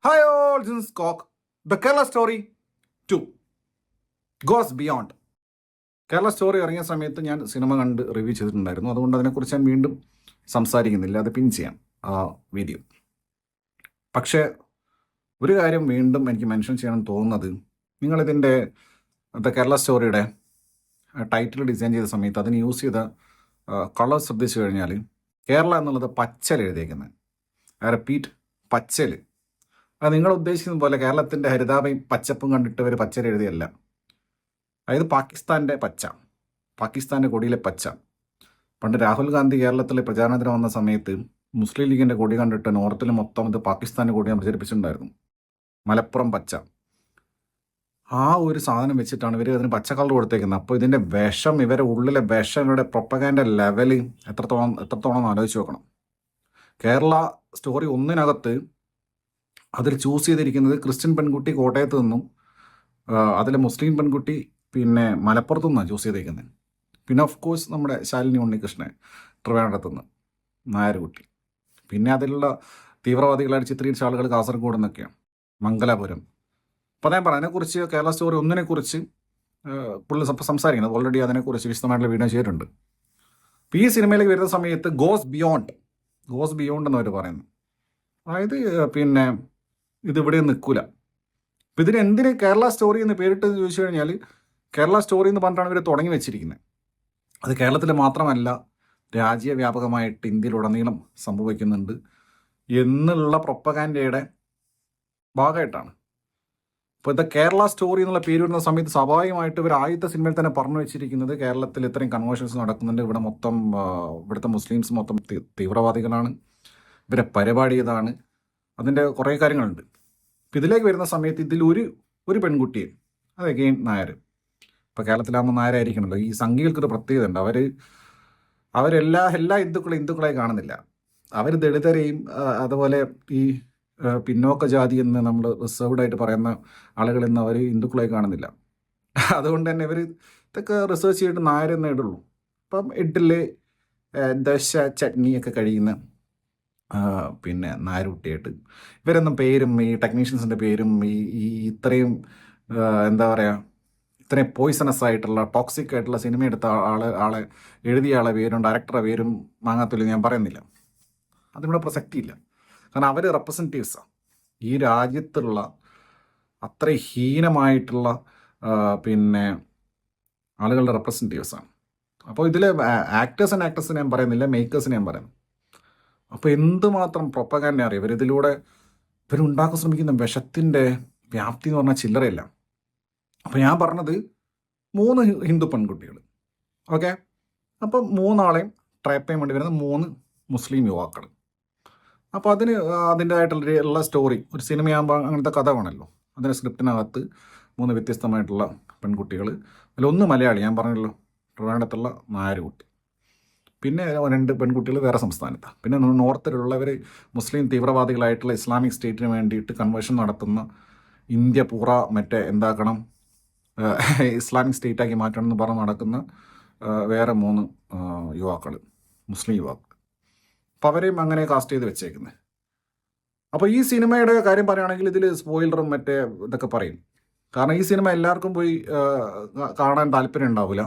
Hi all, this is Cock. The Kerala Story 2 Goes Beyond. Kerala story ഇറങ്ങിയ സമയത്ത് ഞാൻ cinema കണ്ട് റിവ്യൂ ചെയ്തിട്ടുണ്ടായിരുന്നു. അതുകൊണ്ട് അതിനെക്കുറിച്ച് ഞാൻ വീണ്ടും സംസാരിക്കുന്നില്ല. അത് പിൻ ചെയ്യാം ആ വീഡിയോ. പക്ഷേ ഒരു കാര്യം വീണ്ടും എനിക്ക് മെൻഷൻ ചെയ്യണം തോന്നുന്നത്, നിങ്ങളിതിൻ്റെ ദ കേരള സ്റ്റോറിയുടെ ടൈറ്റിൽ ഡിസൈൻ ചെയ്ത സമയത്ത് അതിന് യൂസ് ചെയ്ത കളർ ശ്രദ്ധിച്ചു കഴിഞ്ഞാൽ കേരള എന്നുള്ളത് പച്ചൽ എഴുതിയേക്കുന്നത്. I repeat, പച്ചൽ. അത് നിങ്ങൾ ഉദ്ദേശിക്കുന്ന പോലെ കേരളത്തിൻ്റെ ഹരിതാപയും പച്ചപ്പും കണ്ടിട്ട് ഒരു പച്ചൽ എഴുതിയല്ല. അതായത് പാകിസ്ഥാൻ്റെ പച്ച, പാകിസ്ഥാൻ്റെ കൊടിയിലെ പച്ച. പണ്ട് രാഹുൽ ഗാന്ധി കേരളത്തിലെ പ്രചാരണത്തിന് വന്ന സമയത്ത് മുസ്ലിം ലീഗിൻ്റെ കൊടി കണ്ടിട്ട് നോർത്തിൽ മൊത്തം ഇത് പാകിസ്ഥാൻ്റെ കൊടി പ്രചരിപ്പിച്ചിട്ടുണ്ടായിരുന്നു. മലപ്പുറം പച്ച. ആ ഒരു സാധനം വെച്ചിട്ടാണ് ഇവർ അതിന് പച്ച കളർ കൊടുത്തേക്കുന്നത്. അപ്പോൾ ഇതിൻ്റെ വിഷം, ഇവരുടെ ഉള്ളിലെ വിഷം, ഇവരുടെ പ്രൊപ്പഗാൻഡ ലെവൽ എത്രത്തോളം ആലോചിച്ച് നോക്കണം. കേരള സ്റ്റോറി ഒന്നിനകത്ത് അതിൽ ചൂസ് ചെയ്തിരിക്കുന്നത് ക്രിസ്ത്യൻ പെൺകുട്ടി കോട്ടയത്ത് നിന്നും, അതിലെ മുസ്ലിം പെൺകുട്ടി പിന്നെ മലപ്പുറത്തു നിന്നാണ് ചൂസ് ചെയ്തേക്കുന്നത്. പിന്നെ ഓഫ് കോഴ്സ് നമ്മുടെ ശാലിനി ഉണ്ണികൃഷ്ണൻ ട്രിവാൻഡ്രത്ത് നിന്ന്, നായർകുട്ടി. പിന്നെ അതിലുള്ള തീവ്രവാദികളായിട്ട് ചിത്രീകരിച്ച ആളുകൾ കാസർഗോഡ് നിന്നൊക്കെയാണ്, മംഗലാപുരം. അപ്പോൾ ഞാൻ പറയാം, അതിനെക്കുറിച്ച് കേരള സ്റ്റോറി ഒന്നിനെക്കുറിച്ച് പുള്ളി സംസാരിക്കുന്നത് ഓൾറെഡി അതിനെക്കുറിച്ച് വിശദമായിട്ടുള്ള വീഡിയോ ചെയ്തിട്ടുണ്ട്. അപ്പോൾ ഈ സിനിമയിലേക്ക് വരുന്ന സമയത്ത് ഗോസ് ബിയോണ്ട് എന്നവർ പറയുന്നു. അതായത് പിന്നെ ഇതിവിടെ നിൽക്കില്ല. അപ്പം ഇതിന് എന്തിന് കേരള സ്റ്റോറി എന്ന് പേരിട്ട് ചോദിച്ചു കഴിഞ്ഞാൽ, കേരള സ്റ്റോറി എന്ന് പറഞ്ഞിട്ടാണ് ഇവർ തുടങ്ങി വെച്ചിരിക്കുന്നത്. അത് കേരളത്തിൽ മാത്രമല്ല, രാജ്യവ്യാപകമായിട്ട് ഇന്ത്യയിലുടനീളം സംഭവിക്കുന്നുണ്ട് എന്നുള്ള പ്രൊപ്പഗാൻഡയുടെ ഭാഗമായിട്ടാണ്. അപ്പോൾ ഇത് കേരള സ്റ്റോറി എന്നുള്ള പേര് വരുന്ന സമയത്ത് സ്വാഭാവികമായിട്ട് ഇവർ ആദ്യത്തെ സിനിമയിൽ തന്നെ പറഞ്ഞു വെച്ചിരിക്കുന്നത് കേരളത്തിൽ ഇത്രയും കൺവേർഷൻസ് നടക്കുന്നുണ്ട്, ഇവിടെ മൊത്തം ഇവിടുത്തെ മുസ്ലിംസ് മൊത്തം തീവ്രവാദികളാണ്, ഇവരെ പരിപാടി ഇതാണ്, അതിൻ്റെ കുറേ കാര്യങ്ങളുണ്ട്. ഇപ്പം ഇതിലേക്ക് വരുന്ന സമയത്ത് ഇതിലൊരു പെൺകുട്ടിയെ, അത് അഗെയിൻ നായർ. ഇപ്പോൾ കേരളത്തിലാകുമ്പോൾ നായരായിരിക്കണമല്ലോ. ഈ സംഘികൾക്കൊരു പ്രത്യേകത ഉണ്ട്. അവരെല്ലാ ഹിന്ദുക്കളെ കാണുന്നില്ല. അവർ ദളിതരെയും അതുപോലെ ഈ പിന്നോക്ക ജാതി എന്ന് നമ്മൾ റിസർവ്ഡ് ആയിട്ട് പറയുന്ന ആളുകളിൽ നിന്ന് അവർ ഹിന്ദുക്കളെ കാണുന്നില്ല. അതുകൊണ്ട് തന്നെ ഇവർ ഇതൊക്കെ റിസർച്ച് ചെയ്തിട്ട് നായരെന്നേ ഇടുള്ളൂ. ഇപ്പം ഇഡ്ഡലി, ദശ, ചട്നിയൊക്കെ കഴിയുന്ന പിന്നെ നായരുട്ടിയായിട്ട് ഇവരൊന്നും പേരും ഈ ടെക്നീഷ്യൻസിൻ്റെ പേരും ഈ ഇത്രയും എന്താ പറയുക, ഇത്രയും പോയിസണസ് ആയിട്ടുള്ള ടോക്സിക് ആയിട്ടുള്ള സിനിമ എടുത്ത ആളെ എഴുതിയ ആളെ പേരും ഡയറക്ടറുടെ പേരും മാങ്ങാത്തൊലി ഞാൻ പറയുന്നില്ല. അതിവിടെ പ്രസക്തിയില്ല. കാരണം അവർ റെപ്രസെൻറ്റേറ്റീവ്സാണ് ഈ രാജ്യത്തുള്ള അത്ര ഹീനമായിട്ടുള്ള പിന്നെ ആളുകളുടെ റെപ്രസെൻറ്റേറ്റീവ്സാണ്. അപ്പോൾ ഇതിലെ ആക്ടേഴ്സിനെ ഞാൻ പറയുന്നില്ല, മേക്കേഴ്സിനെ ഞാൻ പറയുന്നു. അപ്പോൾ എന്തുമാത്രം പ്രൊപ്പഗാൻഡ അറിയാം ഇവരുണ്ടാക്കാൻ ശ്രമിക്കുന്ന വിഷത്തിൻ്റെ വ്യാപ്തി എന്ന് പറഞ്ഞാൽ ചില്ലറയില്ല. അപ്പോൾ ഞാൻ പറഞ്ഞത് 3 ഹിന്ദു പെൺകുട്ടികൾ, ഓക്കെ. അപ്പം 3 ആളെയും ട്രാപ്പ് ചെയ്യാൻ വേണ്ടി വരുന്ന 3 മുസ്ലിം യുവാക്കൾ. അപ്പോൾ അതിൻ്റെതായിട്ടുള്ള സ്റ്റോറി, ഒരു സിനിമയാകുമ്പോൾ അങ്ങനത്തെ കഥ വേണമല്ലോ. അതിൻ്റെ സ്ക്രിപ്റ്റിനകത്ത് 3 വ്യത്യസ്തമായിട്ടുള്ള പെൺകുട്ടികൾ, അതിലൊന്ന് മലയാളി, ഞാൻ പറഞ്ഞല്ലോ ട്രിവാൻഡ്രത്തുള്ള നായരുകുട്ടി. പിന്നെ 2 പെൺകുട്ടികൾ വേറെ സംസ്ഥാനത്താണ്. പിന്നെ നോർത്തിലുള്ളവർ മുസ്ലിം തീവ്രവാദികളായിട്ടുള്ള ഇസ്ലാമിക് സ്റ്റേറ്റിന് വേണ്ടിയിട്ട് കൺവേർഷൻ നടത്തുന്ന, ഇന്ത്യ പൂറ എന്താക്കണം, ഇസ്ലാമിക് സ്റ്റേറ്റാക്കി മാറ്റണം എന്ന് പറഞ്ഞ് നടക്കുന്ന വേറെ 3 യുവാക്കൾ, മുസ്ലിം യുവാക്കൾ. അപ്പോൾ അവരെയും അങ്ങനെ കാസ്റ്റ് ചെയ്ത് വെച്ചേക്കുന്നത്. അപ്പോൾ ഈ സിനിമയുടെ കാര്യം പറയുകയാണെങ്കിൽ ഇതിൽ സ്പോയിലറും ഇതൊക്കെ പറയും. കാരണം ഈ സിനിമ എല്ലാവർക്കും പോയി കാണാൻ താല്പര്യം ഉണ്ടാവില്ല.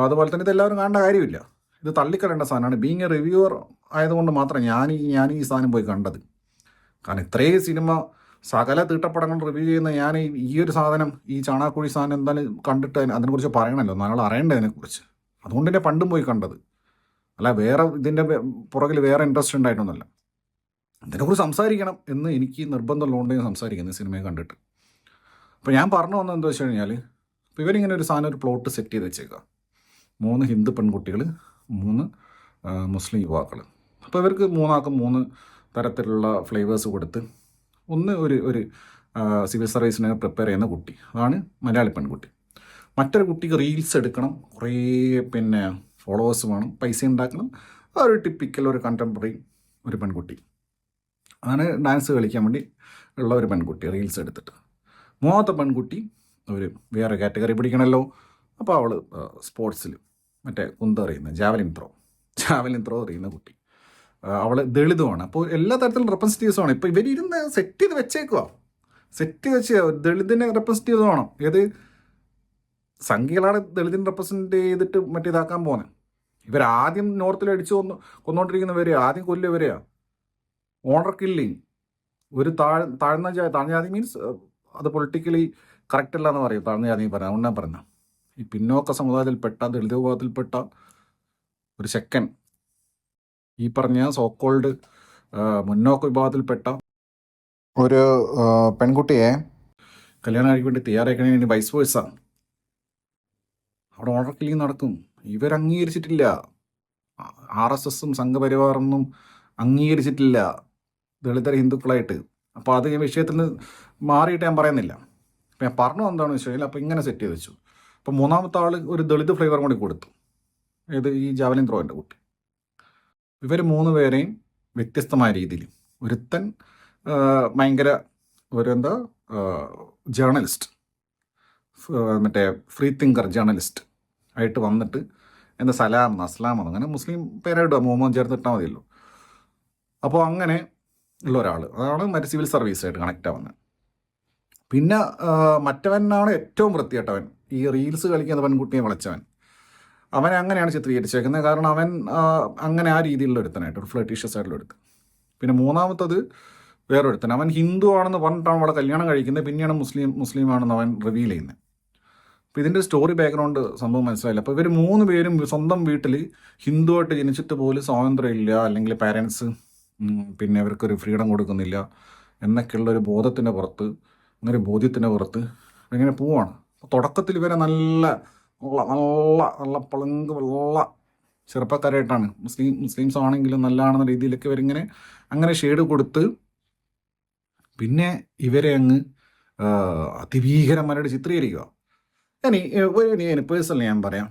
അതുപോലെ തന്നെ ഇതെല്ലാവരും കാണേണ്ട കാര്യമില്ല. ഇത് തള്ളിക്കളയേണ്ട സാധനമാണ്. ബീങ് എ റിവ്യൂവർ ആയതുകൊണ്ട് മാത്രം ഞാൻ ഈ സാധനം പോയി കണ്ടത്. കാരണം ഇത്രയും സിനിമ സകല തീട്ടപ്പടങ്ങൾ റിവ്യൂ ചെയ്യുന്ന ഞാൻ ഈ ഒരു സാധനം, ഈ ചാണാക്കുഴി സാധനം എന്തായാലും കണ്ടിട്ട് അതിനെക്കുറിച്ച് പറയണമല്ലോ, നാളെ അറിയേണ്ടത് അതിനെക്കുറിച്ച്. അതുകൊണ്ട് തന്നെ പണ്ടും പോയി കണ്ടത്, അല്ല വേറെ ഇതിൻ്റെ പുറകിൽ വേറെ ഇൻട്രസ്റ്റ് ഉണ്ടായിട്ടൊന്നുമല്ല. ഇതിനെക്കുറിച്ച് സംസാരിക്കണം എന്ന് എനിക്ക് നിർബന്ധമുള്ളതുകൊണ്ട് ഞാൻ സംസാരിക്കുന്നത് സിനിമയെ കണ്ടിട്ട്. അപ്പോൾ ഞാൻ പറഞ്ഞു വന്നത് എന്താ വെച്ച് കഴിഞ്ഞാൽ, ഇപ്പോൾ ഇവരിങ്ങനെ ഒരു സാധനം, ഒരു പ്ലോട്ട് സെറ്റ് ചെയ്ത് വെച്ചേക്കുക. 3 ഹിന്ദു പെൺകുട്ടികൾ, 3 മുസ്ലിം യുവാക്കൾ. അപ്പോൾ ഇവർക്ക് 3 ആൾക്കും 3 തരത്തിലുള്ള ഫ്ലേവേഴ്സ് കൊടുത്ത്, ഒന്ന് ഒരു സിവിൽ സർവീസിനെ പ്രിപ്പയർ ചെയ്യുന്ന കുട്ടി, അതാണ് മലയാളി പെൺകുട്ടി. മറ്റൊരു കുട്ടിക്ക് റീൽസ് എടുക്കണം, കുറേ പിന്നെ ഫോളോവേഴ്സ് വേണം, പൈസ ഉണ്ടാക്കണം, ഒരു ടിപ്പിക്കൽ ഒരു കണ്ടംപററി ഒരു പെൺകുട്ടി. അതാണ് ഡാൻസ് കളിക്കാൻ വേണ്ടി ഉള്ള ഒരു പെൺകുട്ടി, റീൽസ് എടുത്തിട്ട്. 3ാമത്തെ പെൺകുട്ടി ഒരു വേറെ കാറ്റഗറി പിടിക്കണമല്ലോ. അപ്പോൾ അവൾ സ്പോർട്സിൽ കുന്തെറിയുന്ന ജാവലിൻ ത്രോ എറിയുന്ന കുട്ടി. അവൾ ദളിതുമാണ്. അപ്പോൾ എല്ലാ തരത്തിലും റെപ്രസെൻറ്റേറ്റീവ്സുമാണ്. ഇപ്പോൾ ഇവരിരുന്ന് സെറ്റ് ചെയ്ത് വെച്ചേക്കുക, സെറ്റ് ചെയ്ത് വെച്ച് ദളിതിനെ റെപ്രസെൻറ്റ് വേണം. ഏത് സംഘികളാണ് ദളിതിനെ റെപ്രസെൻറ്റ് ചെയ്തിട്ട് മറ്റേതാക്കാൻ പോകുന്നത്. ഇവരാദ്യം നോർത്തിൽ അടിച്ചു കൊന്നുകൊണ്ടിരിക്കുന്നവരെ ആദ്യം കൊല്ലുവരെയാണ്. Owner killing. ഒരു താഴ്ന്ന ജാതി മീൻസ് അത് പൊളിറ്റിക്കലി കറക്റ്റ് അല്ല എന്ന് പറയും. താഴ്ന്ന ജാതി പറഞ്ഞ അതുകൊണ്ടാണ് പറഞ്ഞ ഈ പിന്നോക്ക സമുദായത്തിൽപ്പെട്ട ദളിത് വിഭാഗത്തിൽപ്പെട്ട ഒരു സെക്കൻഡ് ഈ പറഞ്ഞ സോക്കോൾഡ് മുന്നോക്ക വിഭാഗത്തിൽപ്പെട്ട ഒരു പെൺകുട്ടിയെ കല്യാണം കഴിക്കാൻ വേണ്ടി തയ്യാറാക്കാൻ വേണ്ടി വൈസ് വേഴ്സ അവിടെ ഓണർ കില്ലിങ് നടക്കും. ഇവരംഗീകരിച്ചിട്ടില്ല. RSSും സംഘപരിവാറൊന്നും അംഗീകരിച്ചിട്ടില്ല ദളിതര ഹിന്ദുക്കളായിട്ട്. അപ്പോൾ അത് ഈ വിഷയത്തിൽ നിന്ന് മാറിയിട്ട് ഞാൻ പറയുന്നില്ല. അപ്പം ഞാൻ പറഞ്ഞു എന്താണെന്ന് വെച്ച് കഴിഞ്ഞാൽ അപ്പോൾ ഇങ്ങനെ സെറ്റ് ചെയ്ത് വെച്ചു. അപ്പോൾ മൂന്നാമത്തെ ആൾ ഒരു ദളിത് ഫ്ലേവർ കൂടി കൊടുത്തു. ഇത് ഈ ജാവലിൻ ത്രോൻ്റെ കുട്ടി. ഇവർ 3 പേരെയും വ്യത്യസ്തമായ രീതിയിൽ, ഒരുത്തൻ ഭയങ്കര ഒരു ജേർണലിസ്റ്റ്, മറ്റേ ഫ്രീ തിങ്കർ ജേർണലിസ്റ്റ് ആയിട്ട് വന്നിട്ട് സലാം അസ്ലാം അങ്ങനെ മുസ്ലിം പേരായിട്ടോ മുഹമ്മദ് ചേർത്തിട്ടാൽ മതിയല്ലോ. അപ്പോൾ അങ്ങനെ ഉള്ള ഒരാൾ, അതാണ് മറ്റേ സിവിൽ സർവീസായിട്ട് കണക്റ്റ് ആവുന്നത്. പിന്നെ മറ്റവനാണ് ഏറ്റവും വൃത്തികെട്ടവൻ, ഈ റീൽസ് കളിക്കുന്ന പെൺകുട്ടിയെ വിളിച്ചവൻ. അവനെ അങ്ങനെയാണ് ചിത്രീകരിച്ചേക്കുന്നത്. കാരണം അവൻ അങ്ങനെ ആ രീതിയിലുള്ള ഒരുത്തനായിട്ട് ഒരു ഫ്ലർട്ടീഷ്യസ് ആയിട്ടുള്ള ഒരുത്തൻ. പിന്നെ മൂന്നാമത്തത് വേറൊരുത്തൻ, അവൻ ഹിന്ദു ആണെന്ന് പറഞ്ഞിട്ടാണ് അവളെ കല്യാണം കഴിക്കുന്നത്. പിന്നെയാണ് മുസ്ലിം ആണെന്ന് അവൻ റിവീൽ ചെയ്യുന്നത്. അപ്പോൾ ഇതിൻ്റെ സ്റ്റോറി ബാക്ക്ഗ്രൗണ്ട് സംഭവം മനസ്സിലായില്ല. അപ്പോൾ ഇവർ 3 പേരും സ്വന്തം വീട്ടിൽ ഹിന്ദുവായിട്ട് ജനിച്ചിട്ട് പോലും സ്വാതന്ത്ര്യമില്ല, അല്ലെങ്കിൽ പാരൻസ് പിന്നെ അവർക്കൊരു ഫ്രീഡം കൊടുക്കുന്നില്ല എന്നൊക്കെയുള്ളൊരു ബോധത്തിൻ്റെ പുറത്ത്, അങ്ങനെ ബോധ്യത്തിൻ്റെ പുറത്ത് ഇങ്ങനെ പോവാണ്. അപ്പോൾ തുടക്കത്തിൽ ഇവരെ നല്ല പളങ്ക് വെള്ള ചെറുപ്പക്കാരായിട്ടാണ്, മുസ്ലിംസ് ആണെങ്കിലും നല്ലതാണെന്ന രീതിയിലൊക്കെ ഇവരിങ്ങനെ അങ്ങനെ ഷെയ്ഡ് കൊടുത്ത് പിന്നെ ഇവരെ അങ്ങ് അതിഭീകരന്മാരായിട്ട് ചിത്രീകരിക്കുക. ഇനി പേഴ്സണലി ഞാൻ പറയാം,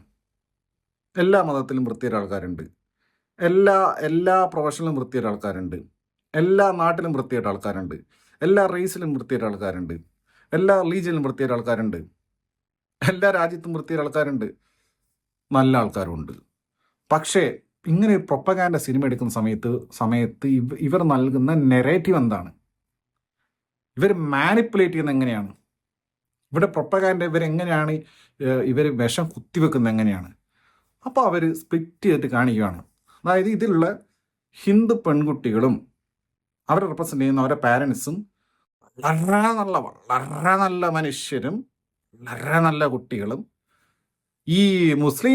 എല്ലാ മതത്തിലും വൃത്തിയുടെ ആൾക്കാരുണ്ട്, എല്ലാ പ്രൊഫഷനിലും വൃത്തിയുടെ ആൾക്കാരുണ്ട്, എല്ലാ നാട്ടിലും വൃത്തിയുടെ ആൾക്കാരുണ്ട്, എല്ലാ റേസിലും വൃത്തിയുടെ ആൾക്കാരുണ്ട്, എല്ലാ റിലീജിയനിലും വൃത്തിയുടെ ആൾക്കാരുണ്ട്, എല്ലാ രാജ്യത്തും വൃത്തിയുടെ ആൾക്കാരുണ്ട്, നല്ല ആൾക്കാരുണ്ട്. പക്ഷേ ഇങ്ങനെ പ്രൊപ്പഗാൻഡ സിനിമ എടുക്കുന്ന സമയത്ത് ഇവർ നൽകുന്ന നെറേറ്റീവ് എന്താണ്, ഇവർ മാനിപ്പുലേറ്റ് ചെയ്യുന്നത് എങ്ങനെയാണ്, ഇവിടെ പ്രൊപ്പഗാൻഡ ഇവരെങ്ങനെയാണ് ഇവർ വിഷം കുത്തിവെക്കുന്നത് എങ്ങനെയാണ്. അപ്പോൾ അവർ സ്പ്ലിറ്റ് ചെയ്തിട്ട് കാണിക്കുകയാണ്. അതായത് ഇതിലുള്ള ഹിന്ദു പെൺകുട്ടികളും അവരെ റെപ്രസെൻ്റ് ചെയ്യുന്ന അവരുടെ പാരൻസും വളരെ നല്ല മനുഷ്യരും വളരെ നല്ല കുട്ടികളും, ഈ മുസ്ലിം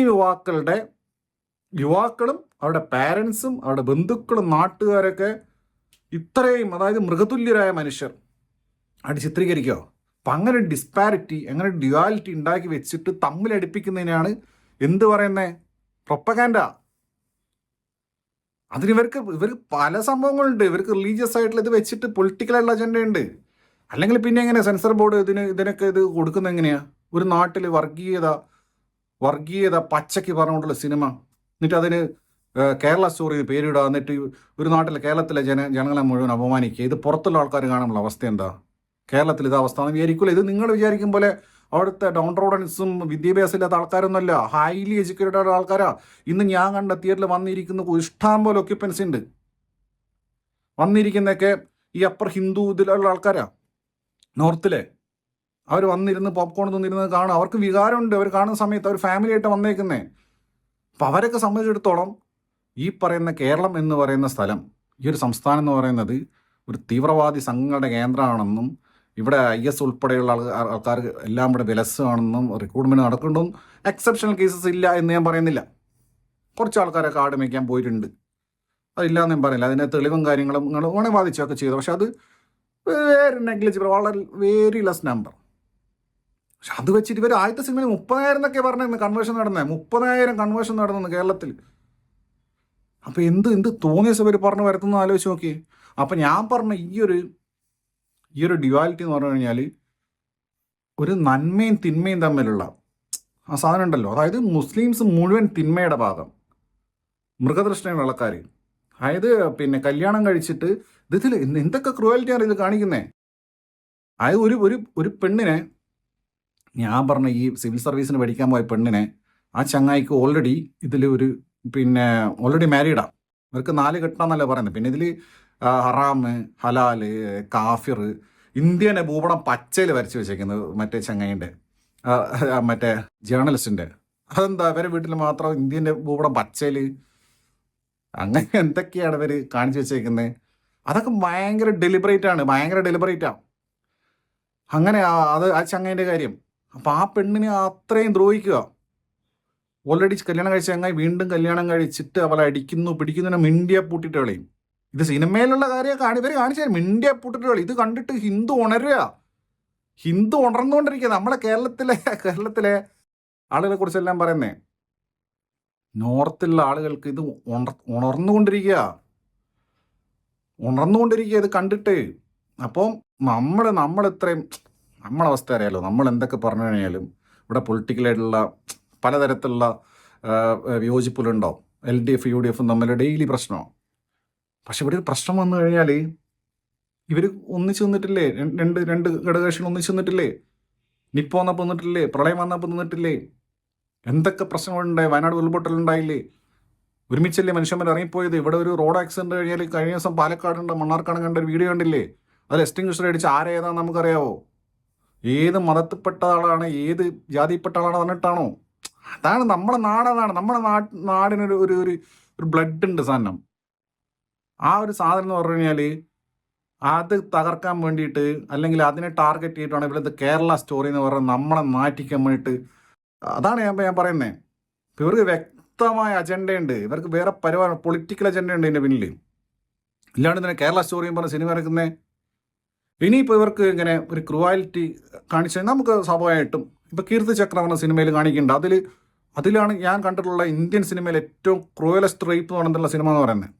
യുവാക്കളും അവരുടെ പാരൻസും അവരുടെ ബന്ധുക്കളും നാട്ടുകാരൊക്കെ ഇത്രയും, അതായത് മൃഗതുല്യരായ മനുഷ്യർ ആയിട്ട് ചിത്രീകരിക്കുക. അപ്പം അങ്ങനെ ഡിസ്പാരിറ്റി, അങ്ങനെ ഡ്യുവാലിറ്റി ഉണ്ടാക്കി വെച്ചിട്ട് തമ്മിലടിപ്പിക്കുന്നതിനാണ് എന്ത് പറയുന്നത്, പ്രൊപ്പഗാൻഡ. ഇവർക്ക് പല സംഭവങ്ങളുണ്ട്. ഇവർക്ക് റിലീജിയസ് ആയിട്ടുള്ള ഇത് വെച്ചിട്ട് പൊളിറ്റിക്കലായിട്ടുള്ള അജണ്ട ഉണ്ട്. അല്ലെങ്കിൽ പിന്നെ എങ്ങനെ സെൻസർ ബോർഡ് ഇതിനൊക്കെ ഇത് കൊടുക്കുന്നത് എങ്ങനെയാണ്? ഒരു നാട്ടിൽ വർഗീയത പച്ചയ്ക്ക് പറഞ്ഞുകൊണ്ടുള്ള സിനിമ, എന്നിട്ട് അതിന് കേരള സ്റ്റോറി പേരിടുക, എന്നിട്ട് ഒരു കേരളത്തിലെ ജനങ്ങളെ മുഴുവൻ അപമാനിക്കുക. ഇത് പുറത്തുള്ള ആൾക്കാർ കാണാനുള്ള അവസ്ഥ എന്താ? കേരളത്തിൽ ഇത് അവസ്ഥ വിചാരിക്കില്ല. ഇത് നിങ്ങൾ വിചാരിക്കും പോലെ അവിടുത്തെ ഡൗൺ റോഡൻസും വിദ്യാഭ്യാസം ഇല്ലാത്ത ആൾക്കാരൊന്നുമല്ല, ഹൈലി എഡ്യൂക്കേറ്റഡ് ആൾക്കാരാ. ഇന്ന് ഞാൻ കണ്ട തിയേറ്ററിൽ വന്നിരിക്കുന്ന ഇഷ്ടം പോലെ ഒക്യുപ്പൻസി ഉണ്ട്. വന്നിരിക്കുന്നതൊക്കെ ഈ അപ്പർ ഹിന്ദു ഇതിലുള്ള ആൾക്കാരാ, നോർത്തിലെ. അവർ വന്നിരുന്ന് പോപ്കോൺ തിന്നിരുന്നത് കാണും. അവർക്ക് വികാരമുണ്ട്. അവർ കാണുന്ന സമയത്ത് അവർ ഫാമിലി ആയിട്ട് വന്നേക്കുന്നേ. അപ്പം അവരൊക്കെ സംബന്ധിച്ചിടത്തോളം ഈ പറയുന്ന കേരളം എന്ന് പറയുന്ന സ്ഥലം, ഈ ഒരു സംസ്ഥാനം എന്ന് പറയുന്നത് ഒരു തീവ്രവാദി സംഘങ്ങളുടെ കേന്ദ്രമാണെന്നും ഇവിടെ IS ഉൾപ്പെടെയുള്ള ആൾക്കാർ എല്ലാം ഇവിടെ വിലസാണെന്നും റിക്രൂട്ട്മെൻറ്റ് നടക്കുന്നുണ്ടും എക്സെപ്ഷണൽ കേസസ് ഇല്ല എന്ന് ഞാൻ പറയുന്നില്ല. കുറച്ച് ആൾക്കാരൊക്കെ ആട് മേയ്ക്കാൻ പോയിട്ടുണ്ട്, അതില്ല എന്ന് ഞാൻ പറയുന്നില്ല. അതിൻ്റെ തെളിവും കാര്യങ്ങളും നിങ്ങൾ വേണേൽ ബാധിച്ചൊക്കെ ചെയ്തു. പക്ഷെ അത് നെഗ്ലിജിബിൾ, വളരെ വെരി ലെസ് നമ്പർ. പക്ഷെ അത് വെച്ചിട്ട് ഇവർ ആദ്യത്തെ സിനിമയിൽ 30,000 എന്നൊക്കെ പറഞ്ഞിരുന്നു കൺവേർഷൻ നടന്നത്. 30,000 കൺവേർഷൻ നടന്നു കേരളത്തിൽ. അപ്പോൾ എന്ത് തോന്നിയ ഇവർ പറഞ്ഞു വരുത്തുന്ന ആലോചിച്ച് നോക്കി. അപ്പം ഞാൻ പറഞ്ഞ ഈ ഒരു ഡ്യുവാലിറ്റി എന്ന് പറഞ്ഞു കഴിഞ്ഞാൽ ഒരു നന്മയും തിന്മയും തമ്മിലുള്ള ആ സാധനം ഉണ്ടല്ലോ. അതായത് മുസ്ലിംസ് മുഴുവൻ തിന്മയുടെ ഭാഗം, മൃഗതൃഷ്ണയുള്ള ആൾക്കാർ. അതായത് പിന്നെ കല്യാണം കഴിച്ചിട്ട് ഇതിൽ എന്തൊക്കെ ക്രൂവാലിറ്റിയാണ് ഇത് കാണിക്കുന്നത്. അതായത് ഒരു പെണ്ണിനെ, ഞാൻ പറഞ്ഞ ഈ സിവിൽ സർവീസിന് പഠിക്കാൻ പോയ പെണ്ണിനെ, ആ ചങ്ങായിക്ക് ഓൾറെഡി ഇതിൽ ഓൾറെഡി മാരീഡാണ്. ഇവർക്ക് 4 കെട്ടാന്നല്ലേ പറയുന്നത്. പിന്നെ ഇതിൽ ഹറാമ്, ഹലാല്, കാഫിർ, ഇന്ത്യനെ ഭൂപടം പച്ചയിൽ വരച്ച് വെച്ചേക്കുന്നത് മറ്റേ ചങ്ങൈൻ്റെ മറ്റേ ജേർണലിസ്റ്റിൻ്റെ. അതെന്താ ഇവരെ വീട്ടിൽ മാത്രം ഇന്ത്യൻ്റെ ഭൂപടം പച്ചയിൽ? അങ്ങനെ എന്തൊക്കെയാണ് ഇവർ കാണിച്ചു വെച്ചേക്കുന്നത്? അതൊക്കെ ഭയങ്കര ഡെലിബറേറ്റാണ്. അങ്ങനെ അത് ആ ചങ്ങൈൻ്റെ കാര്യം. അപ്പം ആ പെണ്ണിനെ അത്രയും ദ്രോഹിക്കുക. ഓൾറെഡി കല്യാണം കഴിച്ച ചങ്ങായി വീണ്ടും കല്യാണം കഴിച്ചിട്ട് അവളെ അടിക്കുന്നു, പിടിക്കുന്നതിനെ മിണ്ടിയ പൂട്ടിട്ട് കളയും. ഇത് സിനിമയിലുള്ള കാര്യം ഇവർ കാണിച്ചാൽ മിണ്ടിയ പൂട്ടിട്ട് കളി. ഇത് കണ്ടിട്ട് ഹിന്ദു ഉണർന്നുകൊണ്ടിരിക്കുക. നമ്മളെ കേരളത്തിലെ ആളുകളെ കുറിച്ചെല്ലാം പറയുന്നേ. നോർത്തിലുള്ള ആളുകൾക്ക് ഇത് ഉണർന്നുകൊണ്ടിരിക്കുക ഇത് കണ്ടിട്ട്. അപ്പം നമ്മളിത്രയും നമ്മളവസ്ഥ അറിയാലോ. നമ്മൾ എന്തൊക്കെ പറഞ്ഞു കഴിഞ്ഞാലും ഇവിടെ പൊളിറ്റിക്കലായിട്ടുള്ള പലതരത്തിലുള്ള വിയോജിപ്പുകളുണ്ടാവും. LDF UDF തമ്മിൽ ഡെയിലി പ്രശ്നമാണ്. പക്ഷെ ഇവിടെ ഒരു പ്രശ്നം വന്നു കഴിഞ്ഞാൽ ഇവർ ഒന്നിച്ചു നിന്നിട്ടില്ലേ? രണ്ട് ഘടകകക്ഷികൾ ഒന്നിച്ചു നിന്നിട്ടില്ലേ? നിപ്പ വന്നപ്പോൾ നിന്നിട്ടില്ലേ? പ്രളയം വന്നപ്പോൾ നിന്നിട്ടില്ലേ? എന്തൊക്കെ പ്രശ്നങ്ങളുണ്ടായി? വയനാട് ഉരുൾപൊട്ടലുണ്ടായില്ലേ? ഒരുമിച്ചല്ലേ മനുഷ്യന്മാർ ഇറങ്ങിപ്പോയത്? ഇവിടെ ഒരു റോഡ് ആക്സിഡന്റ് കഴിഞ്ഞാൽ കഴിഞ്ഞ ദിവസം പാലക്കാടുണ്ട്, മണ്ണാർക്കാട് കണ്ട ഒരു വീഡിയോ കണ്ടില്ലേ? അതിൽ എക്സ്റ്റിങ്ക്വിഷർ അടിച്ച് ആരേതാന്ന് നമുക്കറിയാവോ? ഏത് മതത്തിൽപ്പെട്ട ആളാണ്, ഏത് ജാതിയിൽപ്പെട്ട ആളാണ് പറഞ്ഞിട്ടാണോ? അതാണ് നമ്മുടെ നാടതാണ്. നമ്മുടെ നാടിനൊരു ഒരു ഒരു ബ്ലഡ് ഉണ്ട് സാധനം. ആ ഒരു സാധനം എന്ന് പറഞ്ഞു കഴിഞ്ഞാൽ അത് തകർക്കാൻ വേണ്ടിയിട്ട്, അല്ലെങ്കിൽ അതിനെ ടാർഗറ്റ് ചെയ്തിട്ടാണ് ഇവിടുത്തെ കേരള സ്റ്റോറി എന്ന് പറയുന്നത്, നമ്മളെ നാറ്റിക്കാൻ വേണ്ടിയിട്ട്. അതാണ് ഞാൻ പറയുന്നത്. ഇവർക്ക് വ്യക്തമായ അജണ്ടയുണ്ട്. ഇവർക്ക് വേറെ പരിപാടി, പൊളിറ്റിക്കൽ അജണ്ടയുണ്ട് ഇതിൻ്റെ പിന്നിൽ. ഇല്ലാണ്ട് തന്നെ കേരള സ്റ്റോറിയും പറഞ്ഞ സിനിമ ഇറക്കുന്നത്. ഇനിയിപ്പോൾ ഇവർക്ക് ഇങ്ങനെ ഒരു ക്രൂവാലിറ്റി കാണിച്ചാൽ നമുക്ക് സ്വാഭാവികമായിട്ടും ഇപ്പോൾ കീർത്തി ചക്ര എന്ന സിനിമയിൽ കാണിക്കുന്നുണ്ട്. അതിലാണ് ഞാൻ കണ്ടിട്ടുള്ള ഇന്ത്യൻ സിനിമയിൽ ഏറ്റവും ക്രൂവലസ്റ്റ് റേപ്പ് നടന്നിട്ടുള്ള സിനിമ എന്ന് പറയുന്നത്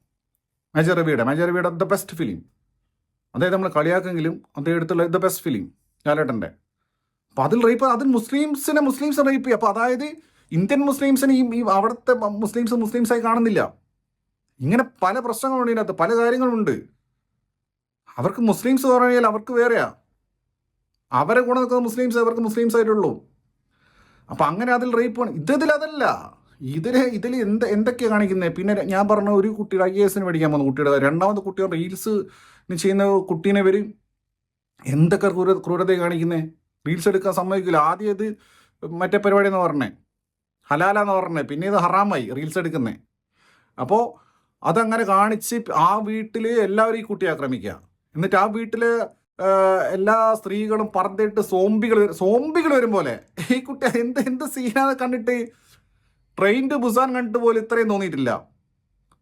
മേജർ രവിയുടെ ദ ബെസ്റ്റ് ഫിലിം. അതായത് നമ്മൾ കളിയാക്കെങ്കിലും അദ്ദേഹം എടുത്തുള്ള ദ ബെസ്റ്റ് ഫിലിം ലാലേട്ടൻ്റെ. അപ്പോൾ അതിൽ റേപ്പ്, അതിൽ മുസ്ലിംസ് റേപ്പ് ചെയ്യുക. അപ്പോൾ അതായത് ഇന്ത്യൻ മുസ്ലിംസിന് ഈ അവിടുത്തെ മുസ്ലിംസായി കാണുന്നില്ല. ഇങ്ങനെ പല പ്രശ്നങ്ങളുണ്ട് ഇതിനകത്ത്, പല കാര്യങ്ങളുണ്ട്. അവർക്ക് മുസ്ലിംസ് പറഞ്ഞാൽ അവർക്ക് വേറെയാ. അവരെ കൂടെ നിൽക്കുന്ന മുസ്ലിംസ് അവർക്ക് മുസ്ലിംസ് ആയിട്ടുള്ളൂ. അപ്പം അങ്ങനെ അതിൽ റേപ്പ് ആണ്. അതല്ല. ഇതിൽ എന്തൊക്കെയാണ് കാണിക്കുന്നത്? പിന്നെ ഞാൻ പറഞ്ഞ ഒരു കുട്ടിയുടെ IAS പഠിക്കാൻ പോകുന്ന കുട്ടിയുടെ രണ്ടാമത്തെ കുട്ടിയുടെ റീൽസ് ചെയ്യുന്ന കുട്ടീനെ ഇവർ എന്തൊക്കെ ക്രൂരത കാണിക്കുന്നത്? റീൽസ് എടുക്കാൻ സമ്മതിക്കില്ല. ആദ്യം ഇത് മറ്റേ പരിപാടി എന്ന് പറഞ്ഞേ, ഹലാലാന്ന് പറഞ്ഞേ, പിന്നെ ഇത് ഹറാമായി റീൽസ് എടുക്കുന്നേ. അപ്പോൾ അതങ്ങനെ കാണിച്ച് ആ വീട്ടിൽ എല്ലാവരും ഈ കുട്ടിയെ ആക്രമിക്കുക. എന്നിട്ട് ആ വീട്ടിൽ എല്ലാ സ്ത്രീകളും പറഞ്ഞിട്ട് സോംബികൾ വരും പോലെ ഈ കുട്ടി എന്ത് സീനാന്ന് കണ്ടിട്ട് ട്രെയിൻ ടു ബുസാൻ കണ്ടിട്ട് പോലും ഇത്രയും തോന്നിയിട്ടില്ല.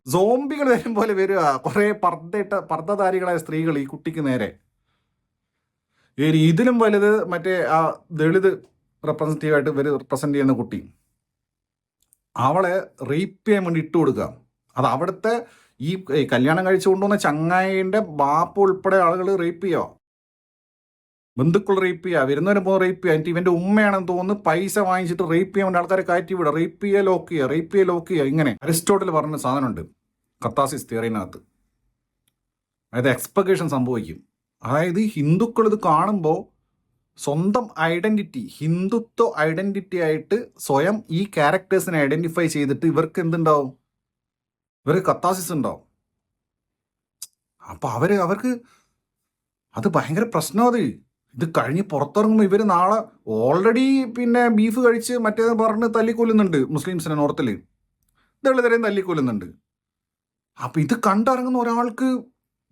സോംബികൾ വരും പോലെ വരിക, കുറേ പർദ്ദധാരികളായ സ്ത്രീകൾ ഈ കുട്ടിക്ക് നേരെ. ഇതിലും വലുത് മറ്റേ ആ ദളിത് റെപ്രസെൻറ്റേറ്റീവായിട്ട് ഇവർ റെപ്രസെൻ്റ് ചെയ്യുന്ന കുട്ടി, അവളെ റേപ്പ് ചെയ്യാൻ വേണ്ടി ഇട്ട് കൊടുക്കുക. അത് അവിടുത്തെ ഈ കല്യാണം കഴിച്ചു കൊണ്ടുവന്ന ചങ്ങായിൻ്റെ ബാപ്പ ഉൾപ്പെടെ ആളുകൾ റേപ്പ് ചെയ്യുക, ബന്ധുക്കൾ റേപ്പ് ചെയ്യുക, വരുന്നവരെ പോകുന്ന റേപ്പ് ചെയ്യുക. എന്നിട്ട് ഇവൻ്റെ ഉമ്മയാണെന്ന് തോന്നുന്നു പൈസ വാങ്ങിച്ചിട്ട് റേപ്പ് ചെയ്യാൻ വേണ്ടി ആൾക്കാരെ കയറ്റി വിടുക. റേപ്പ് ചെയ്യുക, ലോക്ക് ചെയ്യുക. ഇങ്ങനെ അരിസ്റ്റോട്ടിൽ പറഞ്ഞ സാധനമുണ്ട് കത്താസിസ് തിയറിനകത്ത്. അതായത് എക്സ്പെക്ടേഷൻ സംഭവിക്കും. അതായത് ഹിന്ദുക്കൾ ഇത് കാണുമ്പോൾ സ്വന്തം ഐഡന്റിറ്റി, ഹിന്ദുത്വ ഐഡന്റിറ്റി ആയിട്ട് സ്വയം ഈ ക്യാരക്ടേഴ്സിനെ ഐഡന്റിഫൈ ചെയ്തിട്ട് ഇവർക്ക് എന്തുണ്ടാവും? ഇവർക്ക് കത്താസിസ് ഉണ്ടാവും. അപ്പൊ അവർക്ക് അത് ഭയങ്കര പ്രശ്നം. ഇത് കഴിഞ്ഞ് പുറത്തിറങ്ങുമ്പോൾ ഇവർ നാളെ ഓൾറെഡി പിന്നെ ബീഫ് കഴിച്ച് മറ്റേത് പറഞ്ഞ് തല്ലിക്കൊല്ലുന്നുണ്ട് മുസ്ലിംസിനെ. നോർത്തിൽ ദളിതരെയും തല്ലിക്കൊല്ലുന്നുണ്ട്. അപ്പൊ ഇത് കണ്ടിറങ്ങുന്ന ഒരാൾക്ക്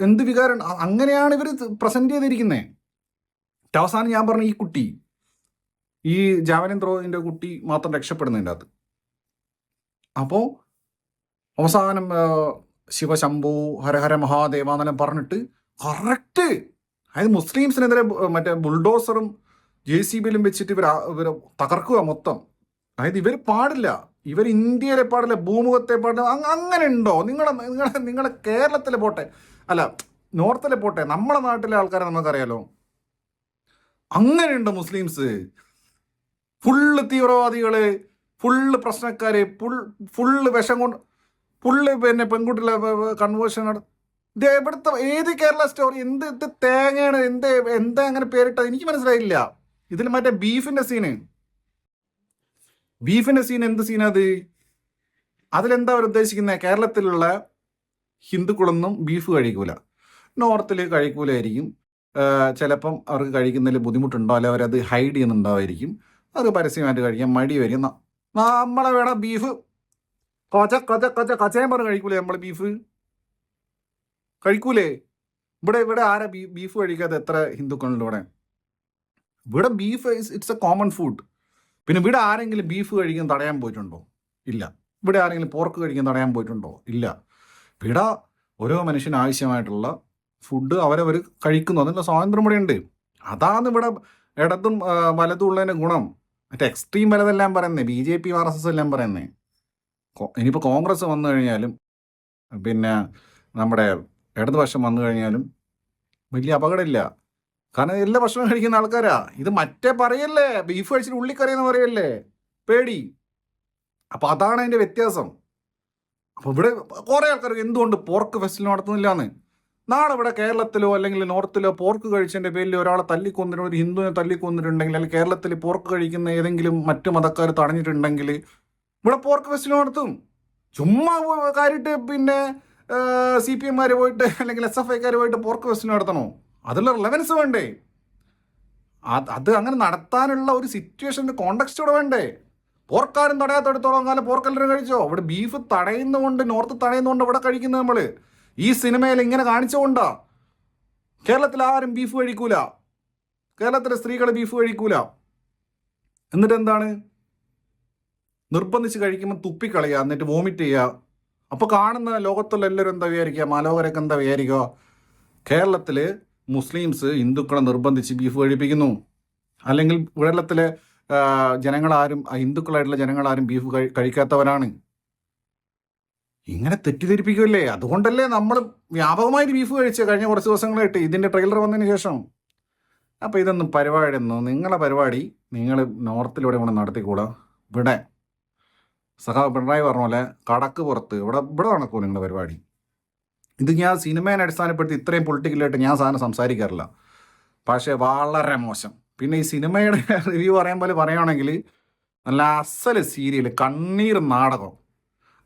എന്ത് വികാരം? അങ്ങനെയാണ് ഇവർ പ്രസന്റ് ചെയ്തിരിക്കുന്നത്. അവസാനം ഞാൻ പറഞ്ഞ ഈ കുട്ടി, ഈ ജാവലിൻ ത്രോയിൻ്റെ കുട്ടി മാത്രം രക്ഷപ്പെടുന്നതിൻ്റെ അകത്ത്. അപ്പോൾ അവസാനം ശിവശംഭു ഹരഹര മഹാദേവ എന്നെല്ലാം പറഞ്ഞിട്ട് കറക്റ്റ്, അതായത് മുസ്ലിംസിനെതിരെ മറ്റേ ബുൾഡോസറും JCBയിലും വെച്ചിട്ട് ഇവർ തകർക്കുക മൊത്തം. അതായത് ഇവർ പാടില്ല, ഇവർ ഇന്ത്യയിലെ പാടില്ല, ഭൂമുഖത്തെ പാടില്ല. അങ്ങനെ ഉണ്ടോ? നിങ്ങളെ കേരളത്തിലെ പോട്ടെ, അല്ല നോർത്തിലെ പോട്ടെ, നമ്മളെ നാട്ടിലെ ആൾക്കാരെ നമുക്കറിയാലോ. അങ്ങനെയുണ്ട് മുസ്ലിംസ്. ഫുള്ള് തീവ്രവാദികള്, ഫുള്ള് പ്രശ്നക്കാര്, ഫുള്ള് വിഷം കൊണ്ട്, ഫുള്ള് പിന്നെ പെൺകുട്ടികളെ കൺവേർഷൻ. ഇത് എവിടുത്തെ ഏത് കേരള സ്റ്റോറി? എന്ത് തേങ്ങയാണ്? എന്താ അങ്ങനെ പേരിട്ടത്? എനിക്ക് മനസ്സിലായില്ല. ഇതിൽ മറ്റേ ബീഫിന്റെ സീൻ എന്ത് സീനത്? അതിലെന്താ അവർ ഉദ്ദേശിക്കുന്നത്? കേരളത്തിലുള്ള ഹിന്ദുക്കളൊന്നും ബീഫ് കഴിക്കൂല, നോർത്തിൽ കഴിക്കൂലായിരിക്കും. ചിലപ്പം അവർക്ക് കഴിക്കുന്നതിൽ ബുദ്ധിമുട്ടുണ്ടോ, അല്ലെങ്കിൽ അവരത് ഹൈഡ് ചെയ്യുന്നുണ്ടാവായിരിക്കും. അത് പരസ്യമായിട്ട് കഴിക്കാൻ മടി വരും. നമ്മളെ വേണം ബീഫ് കച്ചയം പറഞ്ഞ് കഴിക്കൂലേ? നമ്മൾ ബീഫ് കഴിക്കൂലേ? ഇവിടെ ആരാ ബീഫ് കഴിക്കാതെ എത്ര ഹിന്ദുക്കളുണ്ട് ഇവിടെ? ഇവിടെ beef it's A common food. പിന്നെ ഇവിടെ ആരെങ്കിലും ബീഫ് കഴിക്കാൻ തടയാൻ പോയിട്ടുണ്ടോ? ഇല്ല. ഇവിടെ ആരെങ്കിലും പോർക്ക് കഴിക്കാൻ തടയാൻ പോയിട്ടുണ്ടോ? ഇല്ല. ഇവിടെ ഓരോ മനുഷ്യന് ആവശ്യമായിട്ടുള്ള ഫുഡ് അവരവർ കഴിക്കുന്നു, അതിനുള്ള സ്വാതന്ത്ര്യം ഇവിടെ ഉണ്ട്. അതാണ് ഇവിടെ ഇടതും വലതും ഉള്ളതിൻ്റെ ഗുണം. മറ്റേ എക്സ്ട്രീം വലതെല്ലാം പറയുന്നേ, BJP RSS എല്ലാം പറയുന്നേ. ഇനിയിപ്പോൾ കോൺഗ്രസ് വന്നു കഴിഞ്ഞാലും പിന്നെ നമ്മുടെ ഇടതുപക്ഷം വന്നു കഴിഞ്ഞാലും വലിയ അപകടമില്ല. കാരണം എല്ലാ ഭക്ഷണം കഴിക്കുന്ന ആൾക്കാരാ. ഇത് മറ്റേ പറയല്ലേ, ബീഫ് കഴിച്ചിട്ട് ഉള്ളിക്കറിയെന്ന് പറയല്ലേ, പേടി. അപ്പോൾ അതാണ് അതിൻ്റെ വ്യത്യാസം. അപ്പോൾ ഇവിടെ കുറേ ആൾക്കാർക്ക് എന്തുകൊണ്ട് പോർക്ക് ഫെസ്റ്റിവൽ നടത്തുന്നില്ലാന്ന്. നാളെ ഇവിടെ കേരളത്തിലോ അല്ലെങ്കിൽ നോർത്തിലോ പോർക്ക് കഴിച്ചതിൻ്റെ പേരിൽ ഒരാളെ തല്ലിക്കൊന്നിട്ട്, ഒരു ഹിന്ദുവിനെ തല്ലിക്കൊന്നിട്ടുണ്ടെങ്കിൽ, അല്ലെങ്കിൽ കേരളത്തിൽ പോർക്ക് കഴിക്കുന്ന ഏതെങ്കിലും മറ്റു മതക്കാർ തടഞ്ഞിട്ടുണ്ടെങ്കിൽ ഇവിടെ പോർക്ക് ഫെസ്റ്റിവൽ നടത്തും. ചുമ്മാ കാര്യമായിട്ട് പിന്നെ CPM പോയിട്ട് അല്ലെങ്കിൽ SFI പോയിട്ട് പോർക്ക് ഫെസ്റ്റിവൽ നടത്തണോ? അതിലുള്ള റിലവൻസ് വേണ്ടേ? അത് അങ്ങനെ നടത്താനുള്ള ഒരു സിറ്റുവേഷൻ്റെ കോണ്ടക്സ്റ്റ് ഇവിടെ വേണ്ടേ? പോർക്കാരും തടയാത്തടുത്തോളം കാലം പോർക്കെല്ലാവരും കഴിച്ചോ? ഇവിടെ ബീഫ് തടയുന്നതുകൊണ്ട്, നോർത്ത് തടയുന്നതുകൊണ്ട് ഇവിടെ കഴിക്കുന്നത് നമ്മൾ ഈ സിനിമയിൽ ഇങ്ങനെ കാണിച്ചുകൊണ്ടാ. കേരളത്തിൽ ആരും ബീഫ് കഴിക്കൂല, കേരളത്തിലെ സ്ത്രീകൾ ബീഫ് കഴിക്കൂല. എന്നിട്ട് എന്താണ്? നിർബന്ധിച്ച് കഴിക്കുമ്പോൾ തുപ്പിക്കളയുക, എന്നിട്ട് വോമിറ്റ് ചെയ്യുക. അപ്പോൾ കാണുന്ന ലോകത്തുള്ള എല്ലാവരും എന്താ വിചാരിക്കുക? മാലോകരൊക്കെ എന്താ വിചാരിക്കുക? കേരളത്തിൽ മുസ്ലിംസ് ഹിന്ദുക്കളെ നിർബന്ധിച്ച് ബീഫ് കഴിപ്പിക്കുന്നു, അല്ലെങ്കിൽ കേരളത്തിലെ ജനങ്ങളാരും, ഹിന്ദുക്കളായിട്ടുള്ള ജനങ്ങളാരും ബീഫ് കഴിക്കാത്തവരാണ്. ഇങ്ങനെ തെറ്റിദ്ധരിപ്പിക്കുമല്ലേ? അതുകൊണ്ടല്ലേ നമ്മൾ വ്യാപകമായിട്ട് ബീഫ് കഴിച്ചത് കഴിഞ്ഞ കുറച്ച് ദിവസങ്ങളായിട്ട്, ഇതിൻ്റെ ട്രെയിലർ വന്നതിന് ശേഷം. അപ്പോൾ ഇതൊന്നും പരിപാടിയൊന്നും, നിങ്ങളെ പരിപാടി നിങ്ങൾ നോർത്തിലൂടെ ഇവിടെ നടത്തിക്കൂടാ. ഇവിടെ സഖാവ് പിണറായി പറഞ്ഞ പോലെ കടക്ക് പുറത്ത് ഇവിടെ നടക്കൂ നിങ്ങളുടെ പരിപാടി. ഇത് ഞാൻ സിനിമയെ അടിസ്ഥാനപ്പെടുത്തി ഇത്രയും പൊളിറ്റിക്കലായിട്ട് ഞാൻ സാധനം സംസാരിക്കാറില്ല, പക്ഷേ വളരെ മോശം. പിന്നെ ഈ സിനിമയുടെ റിവ്യൂ പറയാൻ പോലെ പറയുകയാണെങ്കിൽ നല്ല അസല് സീരിയൽ, കണ്ണീർ നാടകം.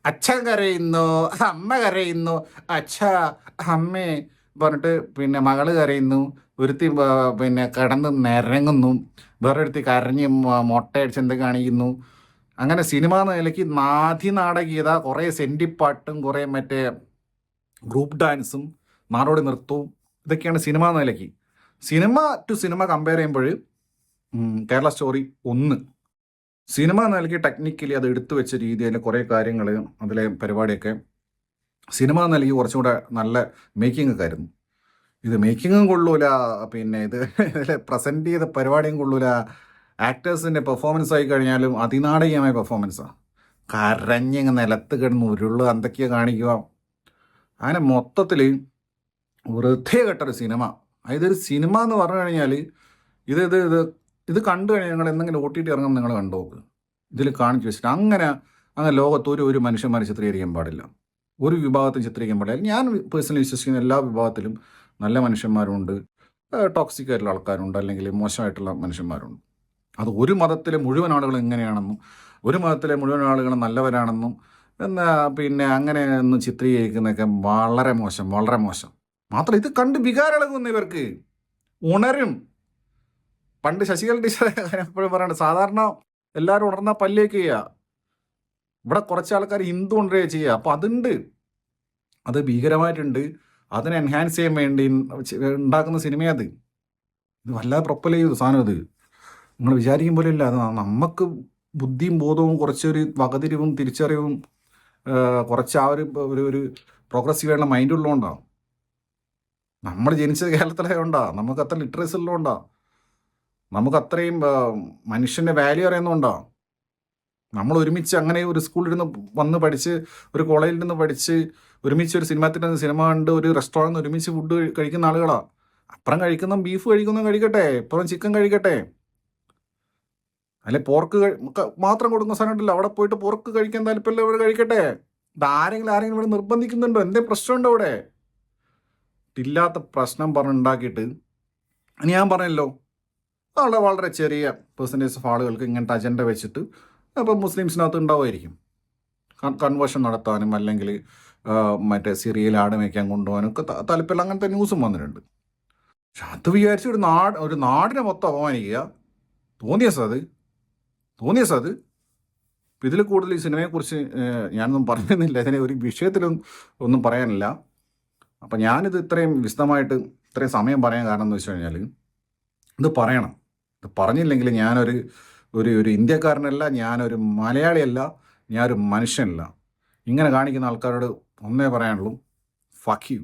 അച്ഛൻ കരയുന്നു, അമ്മ കരയുന്നു, അച്ഛ അമ്മേ പറഞ്ഞിട്ട് പിന്നെ മകള് കരയുന്നു, ഒരുത്തി പിന്നെ കിടന്ന് നിരങ്ങുന്നു, വേറൊരുത്തി കരഞ്ഞ് മൊട്ടയടിച്ച് എന്ത് കാണിക്കുന്നു. അങ്ങനെ സിനിമ എന്ന നിലയ്ക്ക് നാടകീയത, കുറേ സെൻറ്റിപ്പാട്ടും കുറേ മറ്റേ ഗ്രൂപ്പ് ഡാൻസും നാടോടി നൃത്തവും, ഇതൊക്കെയാണ് സിനിമ എന്ന നിലയ്ക്ക്. സിനിമ ടു സിനിമ കമ്പയർ ചെയ്യുമ്പോൾ കേരള സ്റ്റോറി 1 സിനിമ എന്ന നിലയ്ക്ക് ടെക്നിക്കലി അത് എടുത്തു വെച്ച രീതി, അതിലെ കുറേ കാര്യങ്ങൾ, അതിലെ പരിപാടിയൊക്കെ സിനിമ എന്ന നിലയ്ക്ക് കുറച്ചുകൂടെ നല്ല മേക്കിംഗ് ഒക്കെ ആയിരുന്നു. ഇത് മേക്കിങ്ങും കൊള്ളൂല, പിന്നെ ഇതിൽ പ്രസൻറ്റ് ചെയ്ത പരിപാടിയും കൊള്ളൂല. ആക്ടേഴ്സിൻ്റെ പെർഫോമൻസ് ആയി കഴിഞ്ഞാലും അതിനാടകീയമായ പെർഫോമൻസാണ്. കരഞ്ഞിങ്ങ് നിലത്ത് കിടന്ന് ഉരുള് എന്തൊക്കെയാണ് കാണിക്കുക. അങ്ങനെ മൊത്തത്തിൽ വെറുതെ കെട്ടൊരു സിനിമ. ഇതൊരു സിനിമ എന്ന് പറഞ്ഞു കഴിഞ്ഞാൽ ഇത് കണ്ടു കഴിഞ്ഞാൽ നിങ്ങൾ എന്തെങ്കിലും OTT ഇറങ്ങും, നിങ്ങൾ കണ്ടു നോക്ക്. ഇതിൽ കാണിച്ചു വെച്ചിട്ട് അങ്ങനെ ലോകത്ത് ഒരു മനുഷ്യന്മാരെ ചിത്രീകരിക്കാൻ പാടില്ല, ഒരു വിഭാഗത്തിൽ ചിത്രീകരിക്കാൻ പാടില്ല. ഞാൻ പേഴ്സണലി വിശ്വസിക്കുന്ന എല്ലാ വിഭാഗത്തിലും നല്ല മനുഷ്യന്മാരുണ്ട്, ടോക്സിക് ആയിട്ടുള്ള ആൾക്കാരുണ്ട്, അല്ലെങ്കിൽ മോശമായിട്ടുള്ള മനുഷ്യന്മാരുണ്ട്. അത് ഒരു മതത്തിലെ മുഴുവൻ ആളുകൾ എങ്ങനെയാണെന്നും ഒരു മതത്തിലെ മുഴുവൻ ആളുകൾ നല്ലവരാണെന്നും പിന്നെ അങ്ങനെ ഒന്ന് ചിത്രീകരിക്കുന്നതൊക്കെ വളരെ മോശം, വളരെ മോശം. മാത്രം ഇത് കണ്ട് വികാരളകുന്ന ഇവർക്ക് ഉണരും. പണ്ട് ശശികല ടീച്ചർ എപ്പോഴും പറയണ്ട, സാധാരണ എല്ലാവരും ഉണർന്നാൽ പല്ലേക്ക് ചെയ്യുക, ഇവിടെ കുറച്ച് ആൾക്കാർ ഹിന്ദു ഉണരുക ചെയ്യുക. അപ്പോൾ അതുണ്ട്, അത് ഭീകരമായിട്ടുണ്ട്. അതിനെ എൻഹാൻസ് ചെയ്യാൻ വേണ്ടി ഉണ്ടാക്കുന്ന സിനിമയത്. ഇത് വല്ലാതെ പ്രൊപ്പൽ ചെയ്തു സാധനം. ഇത് നിങ്ങൾ വിചാരിക്കും പോലെ ഇല്ല. അത് നമുക്ക് ബുദ്ധിയും ബോധവും കുറച്ചൊരു വകതിരിവും തിരിച്ചറിവും കുറച്ച് ആ ഒരു പ്രോഗ്രസീവായിട്ടുള്ള മൈൻഡ് ഉള്ളതുകൊണ്ടാണ്. നമ്മൾ ജനിച്ചത് കേരളത്തിലായതുകൊണ്ടാണ്, നമുക്ക് അത്ര ലിറ്ററേച്ചർ ഉള്ളതുകൊണ്ടാണ്, നമുക്ക് അത്രയും മനുഷ്യൻ്റെ വാല്യൂ അറിയുന്നതുകൊണ്ടാണ്. നമ്മൾ ഒരുമിച്ച് അങ്ങനെ ഒരു സ്കൂളിൽ നിന്ന് വന്ന് പഠിച്ച്, ഒരു കോളേജിൽ നിന്ന് പഠിച്ച്, ഒരുമിച്ച് ഒരു സിനിമ കണ്ട്, ഒരു റെസ്റ്റോറൻറ്റ് ഒരുമിച്ച് ഫുഡ് കഴിക്കുന്ന ആളുകളാണ്. അപ്പുറം കഴിക്കുന്ന ബീഫ് കഴിക്കട്ടെ, ഇപ്പുറം ചിക്കൻ കഴിക്കട്ടെ, അല്ലെ പോർക്ക് മാത്രം കൊടുക്കുന്ന സാധനം ഉണ്ടല്ലോ, അവിടെ പോയിട്ട് പോർക്ക് കഴിക്കാൻ താല്പര്യമില്ല, ഇവിടെ കഴിക്കട്ടെ. ഇത് ആരെങ്കിലും ഇവിടെ നിർബന്ധിക്കുന്നുണ്ടോ? എന്തേ പ്രശ്നമുണ്ടോ ഇവിടെ? ഇല്ലാത്ത പ്രശ്നം പറഞ്ഞുണ്ടാക്കിയിട്ട് ഞാൻ പറഞ്ഞല്ലോ, വളരെ ചെറിയ പെർസെൻറ്റേജ് ഓഫ് ആളുകൾക്ക് ഇങ്ങനത്തെ അജണ്ട വെച്ചിട്ട് അപ്പോൾ മുസ്ലിംസിനകത്ത് ഉണ്ടാവുമായിരിക്കും കൺവേർഷൻ നടത്താനും, അല്ലെങ്കിൽ മറ്റേ സിറിയയിൽ ആട് മേയ്ക്കാൻ കൊണ്ടുപോകാനൊക്കെ താല്പര്യം, അങ്ങനത്തെ ന്യൂസും വന്നിട്ടുണ്ട്. പക്ഷെ അത് വിചാരിച്ച് ഒരു നാടിനെ മൊത്തം അപമാനിക്കുക തോന്നിയ സത് ഇപ്പം ഇതിൽ കൂടുതൽ ഈ സിനിമയെക്കുറിച്ച് ഞാനൊന്നും പറയുന്നില്ല, ഇതിനെ ഒരു വിഷയത്തിലും ഒന്നും പറയാനില്ല. അപ്പം ഞാനിത് ഇത്രയും വിശദമായിട്ട് ഇത്രയും സമയം പറയാൻ കാരണം എന്ന് വെച്ച് കഴിഞ്ഞാൽ ഇത് പറയണം. ഇത് പറഞ്ഞില്ലെങ്കിൽ ഞാനൊരു ഒരു ഇന്ത്യക്കാരനല്ല, ഞാനൊരു മലയാളിയല്ല, ഞാനൊരു മനുഷ്യനല്ല. ഇങ്ങനെ കാണിക്കുന്ന ആൾക്കാരോട് ഒന്നേ പറയാനുള്ളൂ, ഫക്ക് യു.